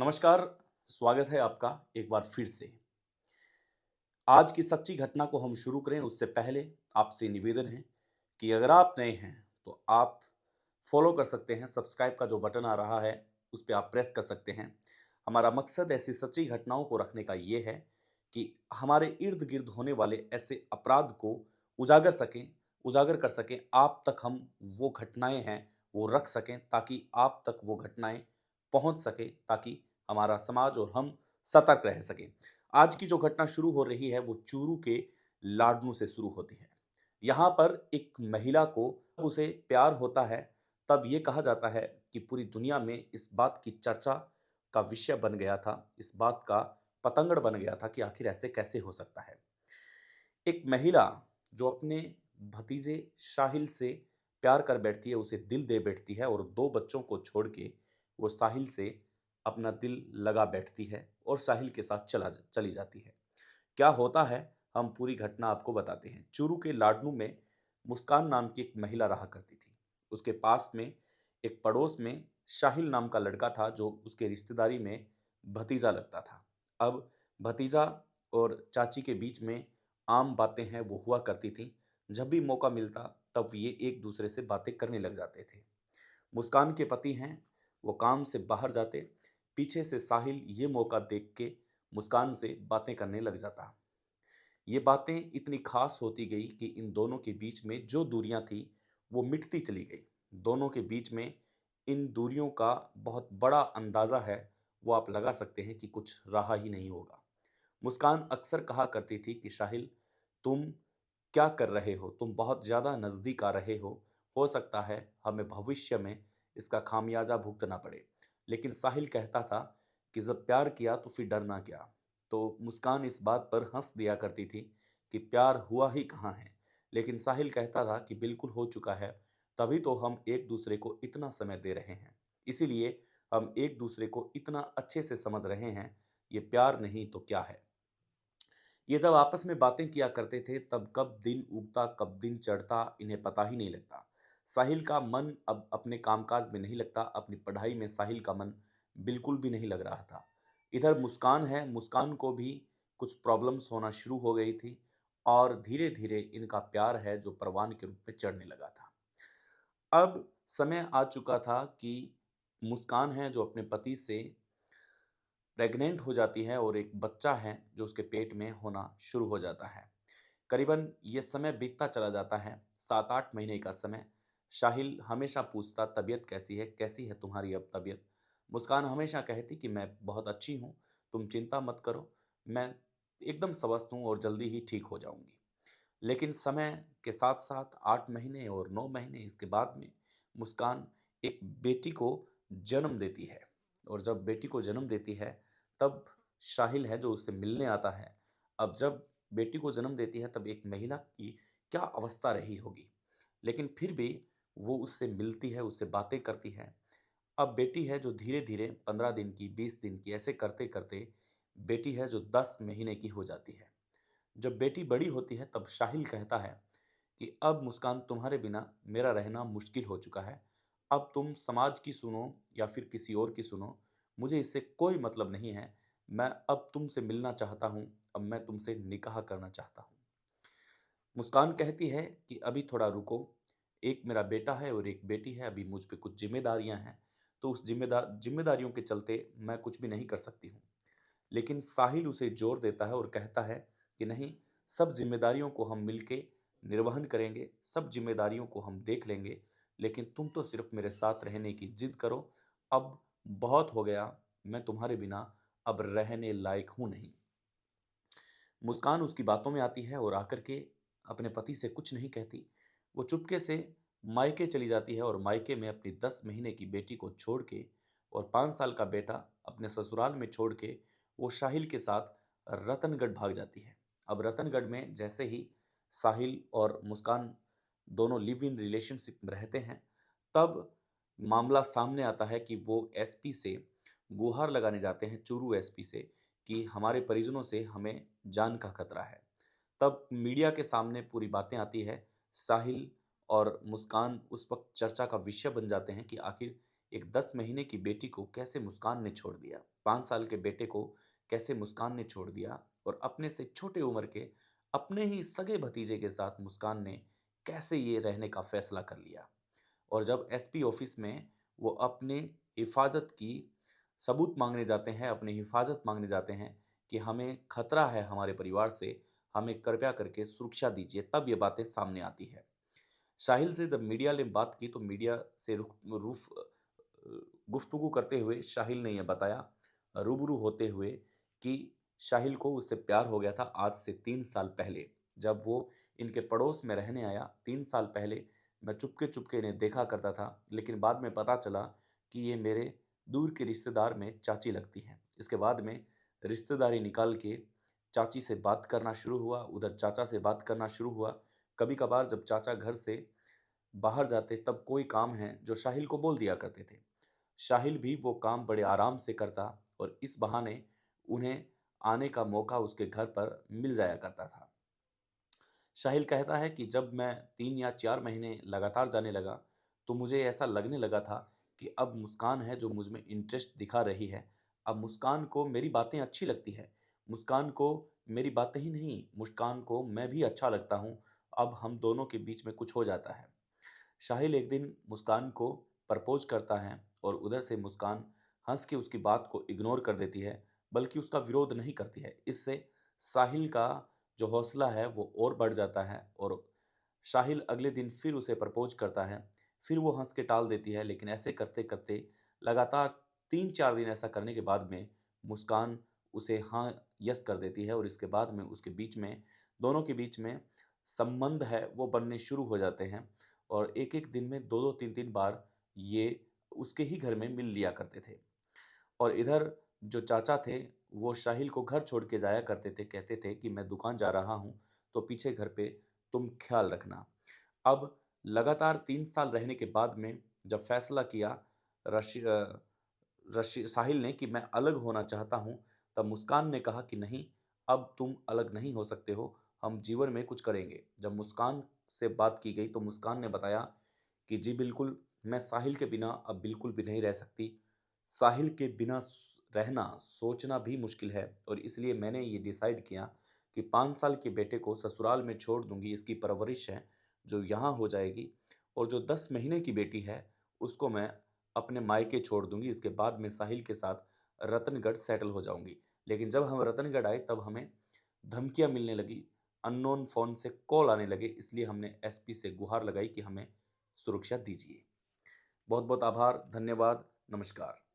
नमस्कार, स्वागत है आपका एक बार फिर से। आज की सच्ची घटना को हम शुरू करें उससे पहले आपसे निवेदन है कि अगर आप नए हैं तो आप फॉलो कर सकते हैं, सब्सक्राइब का जो बटन आ रहा है उस पे आप प्रेस कर सकते हैं। हमारा मकसद ऐसी सच्ची घटनाओं को रखने का ये है कि हमारे इर्द-गिर्द होने वाले ऐसे अपराध को उजागर कर सकें, आप तक हम वो घटनाएँ हैं, वो रख सकें ताकि आप तक वो घटनाएँ पहुँच सकें, ताकि हमारा समाज और हम सतर्क रह सकें। आज की जो घटना शुरू हो रही है वो चूरू के लाडनू से शुरू होती है। यहाँ पर एक महिला को उसे प्यार होता है, तब ये कहा जाता है कि पूरी दुनिया में इस बात की चर्चा का विषय बन गया था, इस बात का पतंगड़ बन गया था कि आखिर ऐसे कैसे हो सकता है। एक महिला जो अपने भतीजे साहिल से प्यार कर बैठती है, उसे दिल दे बैठती है और 2 बच्चों को छोड़ के वो साहिल से अपना दिल लगा बैठती है और साहिल के साथ चली जाती है। क्या होता है, हम पूरी घटना आपको बताते हैं। चूरू के लाडनू में मुस्कान नाम की एक महिला रहा करती थी। उसके पास में एक पड़ोस में साहिल नाम का लड़का था जो उसके रिश्तेदारी में भतीजा लगता था। अब भतीजा और चाची के बीच में आम बातें हैं वो हुआ करती थी। जब भी मौका मिलता तब ये एक दूसरे से बातें करने लग जाते थे। मुस्कान के पति हैं, वो काम से बाहर जाते, पीछे से साहिल ये मौका देख के मुस्कान से बातें करने लग जाता। ये बातें इतनी खास होती गई कि इन दोनों के बीच में जो दूरियां थी वो मिटती चली गई। दोनों के बीच में इन दूरियों का बहुत बड़ा अंदाजा है, वो आप लगा सकते हैं कि कुछ रहा ही नहीं होगा। मुस्कान अक्सर कहा करती थी कि साहिल, तुम क्या कर रहे हो? तुम बहुत ज़्यादा नज़दीक आ रहे हो। हो सकता है हमें भविष्य में इसका खामियाज़ा भुगतना पड़े। लेकिन साहिल कहता था कि जब प्यार किया तो फिर डरना क्या? तो मुस्कान इस बात पर हँस दिया करती थी कि प्यार हुआ ही कहाँ है? लेकिन साहिल कहता था कि बिल्कुल हो चुका है, तभी तो हम एक-दूसरे को इतना समय दे रहे हैं। इसीलिए हम एक-दूसरे को इतना अच्छे से समझ रहे हैं, ये प्यार नहीं तो क्या है? ये जब आपस में बातें किया करते थे तब कब दिन उगता कब दिन चढ़ता इन्हें पता ही नहीं लगता। साहिल का मन अब अपने कामकाज में नहीं लगता, अपनी पढ़ाई में साहिल का मन बिल्कुल भी नहीं लग रहा था। इधर मुस्कान है, मुस्कान को भी कुछ प्रॉब्लम्स होना शुरू हो गई थी और धीरे-धीरे इनका प्यार है जो परवान के रूप में चढ़ने लगा था। अब समय आ चुका था कि मुस्कान है जो अपने पति से प्रेग्नेंट हो जाती है और एक बच्चा है जो उसके पेट में होना शुरू हो जाता है। करीबन ये समय बीतता चला जाता है, 7-8 महीने का समय। साहिल हमेशा पूछता तबीयत कैसी है? कैसी है तुम्हारी अब तबीयत? मुस्कान हमेशा कहती कि मैं बहुत अच्छी हूँ, तुम चिंता मत करो, मैं एकदम स्वस्थ हूँ और जल्दी ही ठीक हो जाऊँगी। लेकिन समय के साथ-साथ 8 महीने और 9 महीने इसके बाद में मुस्कान एक बेटी को जन्म देती है और जब बेटी को जन्म देती है, तब साहिल है जो उससे मिलने आता है। अब जब बेटी को जन्म देती है तब एक महिला की क्या अवस्था रही होगी। लेकिन फिर भी वो उससे मिलती है, उससे बातें करती है। अब बेटी है जो धीरे-धीरे 15 दिन की, 20 दिन की ऐसे करते-करते बेटी है जो 10 महीने की हो जाती है। जब बेटी बड़ी होती है तब साहिल कहता है कि अब मुस्कान तुम्हारे बिना मेरा रहना मुश्किल हो चुका है। अब तुम समाज की सुनो या फिर किसी और की सुनो, मुझे इससे कोई मतलब नहीं है। मैं अब तुमसे मिलना चाहता हूँ, अब मैं तुमसे निकाह करना चाहता हूँ। मुस्कान कहती है कि अभी थोड़ा रुको, एक मेरा बेटा है और एक बेटी है, अभी मुझ पे कुछ ज़िम्मेदारियाँ हैं, तो उस ज़िम्मेदारियों के चलते मैं कुछ भी नहीं कर सकती हूँ। लेकिन साहिल उसे जोर देता है और कहता है कि नहीं, सब ज़िम्मेदारियों को हम मिलके निर्वहन करेंगे, सब ज़िम्मेदारियों को हम देख लेंगे, लेकिन तुम तो सिर्फ़ मेरे साथ रहने की ज़िद करो, अब बहुत हो गया, मैं तुम्हारे बिना अब रहने लायक हूँ नहीं। मुस्कान उसकी बातों में आती है और आकर के अपने पति से कुछ नहीं कहती। वो चुपके से मायके चली जाती है और मायके में अपनी 10 महीने की बेटी को छोड़ के और 5 साल का बेटा अपने ससुराल में छोड़ के वो साहिल के साथ रतनगढ़ भाग जाती है। अब रतनगढ़ में जैसे ही साहिल और मुस्कान दोनों लिव इन रिलेशनशिप में रहते हैं, तब मामला सामने आता है कि वो एसपी से गुहार लगाने जाते हैं, चूरू एसपी से, कि हमारे परिजनों से हमें जान का खतरा है। तब मीडिया के सामने पूरी बातें आती है। साहिल और मुस्कान उस वक़्त चर्चा का विषय बन जाते हैं कि आखिर एक 10 महीने की बेटी को कैसे मुस्कान ने छोड़ दिया। 5 साल के बेटे को कैसे मुस्कान ने छोड़ दिया और अपने से छोटे उम्र के अपने ही सगे भतीजे के साथ मुस्कान ने कैसे ये रहने का फैसला कर लिया। और जब एसपी ऑफिस में वो अपने हिफाज़त की सबूत माँगने जाते हैं, अपनी हिफाज़त माँगने जाते हैं कि हमें खतरा है हमारे परिवार से, हमें कृपया करके सुरक्षा दीजिए, तब ये बातें सामने आती है। साहिल से जब मीडिया ने बात की तो मीडिया से गुफ्तगू करते हुए साहिल ने यह बताया, रूबरू होते हुए, कि साहिल को उससे प्यार हो गया था आज से 3 साल पहले। जब वो इनके पड़ोस में रहने आया 3 साल पहले, मैं चुपके-चुपके इन्हें देखा करता था, लेकिन बाद में पता चला कि ये मेरे दूर के रिश्तेदार में चाची लगती हैं। इसके बाद में रिश्तेदारी निकाल के चाची से बात करना शुरू हुआ, उधर चाचा से बात करना शुरू हुआ। कभी-कभार जब चाचा घर से बाहर जाते तब कोई काम है जो साहिल को बोल दिया करते थे। साहिल भी वो काम बड़े आराम से करता और इस बहाने उन्हें आने का मौका उसके घर पर मिल जाया करता था। साहिल कहता है कि जब मैं 3 या 4 महीने लगातार जाने लगा, तो मुझे ऐसा लगने लगा था कि अब मुस्कान है जो मुझ में इंटरेस्ट दिखा रही है। अब मुस्कान को मेरी बातें अच्छी लगती हैं। मुस्कान को मेरी बातें ही नहीं, मुस्कान को मैं भी अच्छा लगता हूँ। अब हम दोनों के बीच में कुछ हो जाता है। साहिल एक दिन मुस्कान को प्रपोज करता है और उधर से मुस्कान हंस के उसकी बात को इग्नोर कर देती है, बल्कि उसका विरोध नहीं करती है। इससे साहिल का जो हौसला है वो और बढ़ जाता है और साहिल अगले दिन फिर उसे प्रपोज करता है। फिर वो हंस के टाल देती है, लेकिन ऐसे करते करते लगातार 3-4 दिन ऐसा करने के बाद में मुस्कान उसे हाँ यस कर देती है और इसके बाद में उसके बीच में, दोनों के बीच में संबंध है वो बनने शुरू हो जाते हैं और एक-एक दिन में 2-2 3-3 बार ये उसके ही घर में मिल लिया करते थे। और इधर जो चाचा थे, वो साहिल को घर छोड़ के जाया करते थे, कहते थे कि मैं दुकान जा रहा हूँ, तो पीछे घर पे तुम ख़्याल रखना। अब लगातार 3 साल रहने के बाद में जब फैसला किया रशी अ, रशी साहिल ने कि मैं अलग होना चाहता हूँ, तब मुस्कान ने कहा कि नहीं, अब तुम अलग नहीं हो सकते हो, हम जीवन में कुछ करेंगे। जब मुस्कान से बात की गई तो मुस्कान ने बताया कि जी बिल्कुल, मैं साहिल के बिना अब बिल्कुल भी नहीं रह सकती। साहिल के बिना रहना, सोचना भी मुश्किल है और इसलिए मैंने ये डिसाइड किया कि 5 साल के बेटे को ससुराल में छोड़ दूँगी, इसकी परवरिश है, जो यहाँ हो जाएगी और जो 10 महीने की बेटी है, उसको मैं अपने मायके छोड़ दूँगी। इसके बाद मैं साहिल के साथ रतनगढ़ सेटल हो जाऊँगी। लेकिन जब हम रतनगढ़ आए तब हमें धमकियाँ मिलने लगी, अननोन फ़ोन से कॉल आने लगे, इसलिए हमने एसपी से गुहार लगाई कि हमें सुरक्षा दीजिए। बहुत-बहुत आभार, धन्यवाद, नमस्कार।